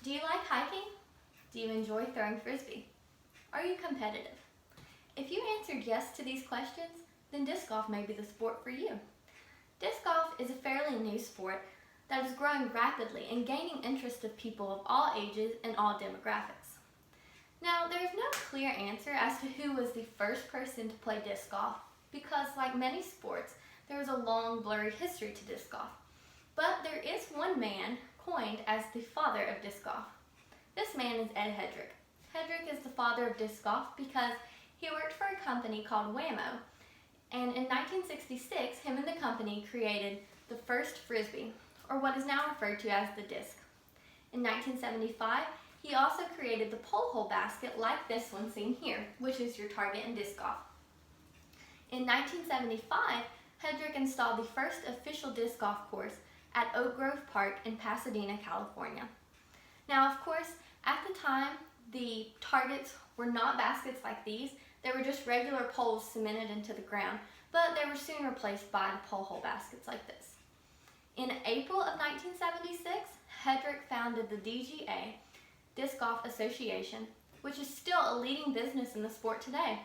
Do you like hiking? Do you enjoy throwing frisbee? Are you competitive? If you answered yes to these questions, then disc golf may be the sport for you. Disc golf is a fairly new sport that is growing rapidly and gaining interest of people of all ages and all demographics. Now, there is no clear answer as to who was the first person to play disc golf because, like many sports, there is a long, blurry history to disc golf. But there is one man coined as the father of disc golf. This man is Ed Headrick. Headrick is the father of disc golf because he worked for a company called Wham-O, and in 1966, him and the company created the first frisbee, or what is now referred to as the disc. In 1975, he also created the pole hole basket like this one seen here, which is your target in disc golf. In 1975, Headrick installed the first official disc golf course at Oak Grove Park in Pasadena, California. Now, of course, at the time, the targets were not baskets like these. They were just regular poles cemented into the ground, but they were soon replaced by the pole hole baskets like this. In April of 1976, Headrick founded the DGA, Disc Golf Association, which is still a leading business in the sport today.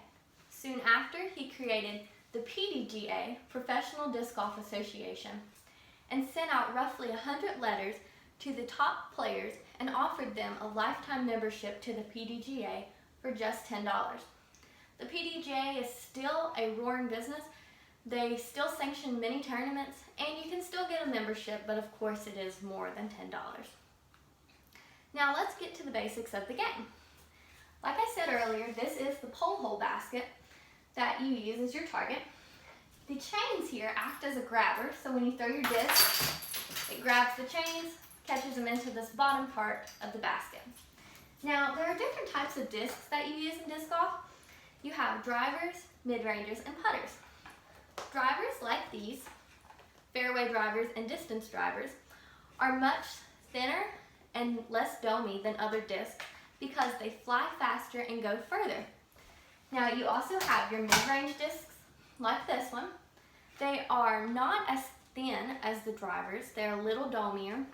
Soon after, he created the PDGA, Professional Disc Golf Association, and sent out roughly 100 letters to the top players and offered them a lifetime membership to the PDGA for just $10. The PDGA is still a roaring business. They still sanction many tournaments, and you can still get a membership, but of course it is more than $10. Now let's get to the basics of the game. Like I said earlier, this is the pole hole basket that you use as your target. The chains here act as a grabber, so when you throw your disc, it grabs the chains, catches them into this bottom part of the basket. Now, there are different types of discs that you use in disc golf. You have drivers, mid-rangers, and putters. Drivers like these, fairway drivers and distance drivers, are much thinner and less domey than other discs because they fly faster and go further. Now, you also have your mid-range discs like this one. They are not as thin as the drivers. They're a little domier.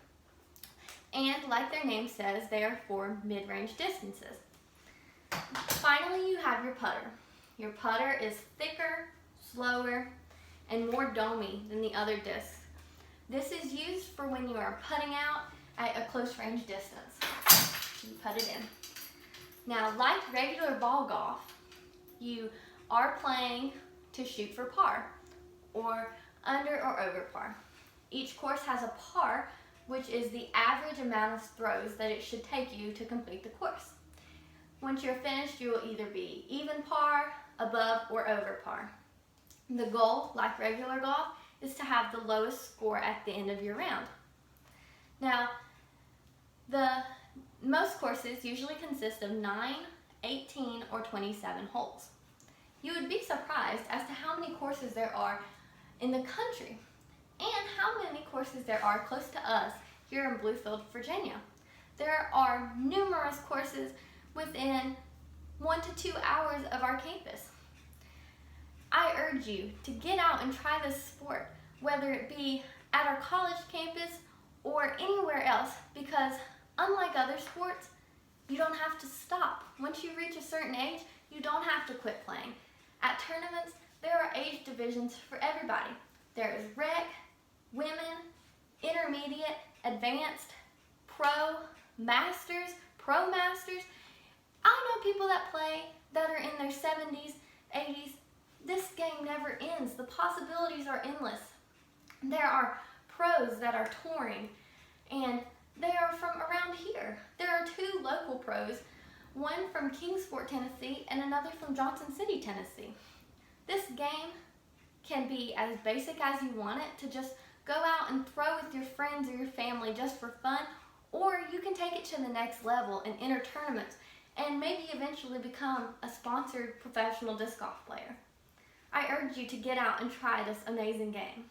And like their name says, they are for mid-range distances. Finally, you have your putter. Your putter is thicker, slower, and more domey than the other discs. This is used for when you are putting out at a close range distance. You put it in. Now, like regular ball golf, you are playing to shoot for par, or under or over par. Each course has a par, which is the average amount of throws that it should take you to complete the course. Once you're finished, you will either be even par, above, or over par. The goal, like regular golf, is to have the lowest score at the end of your round. Now, most courses usually consist of 9, 18, or 27 holes. You would be surprised as to how many courses there are in the country and how many courses there are close to us here in Bluefield, Virginia. There are numerous courses within 1 to 2 hours of our campus. I urge you to get out and try this sport, whether it be at our college campus or anywhere else, because unlike other sports, you don't have to stop. Once you reach a certain age, you don't have to quit playing. At tournaments, there are age divisions for everybody. There is rec, women, intermediate, advanced, pro, masters, pro masters. I know people that play that are in their 70s, 80s. This game never ends. The possibilities are endless. There are pros that are touring, and they are from around here. There are 2 local pros, one from Kingsport, Tennessee, and another from Johnson City, Tennessee. This game can be as basic as you want it, to just go out and throw with your friends or your family just for fun, or you can take it to the next level and enter tournaments and maybe eventually become a sponsored professional disc golf player. I urge you to get out and try this amazing game.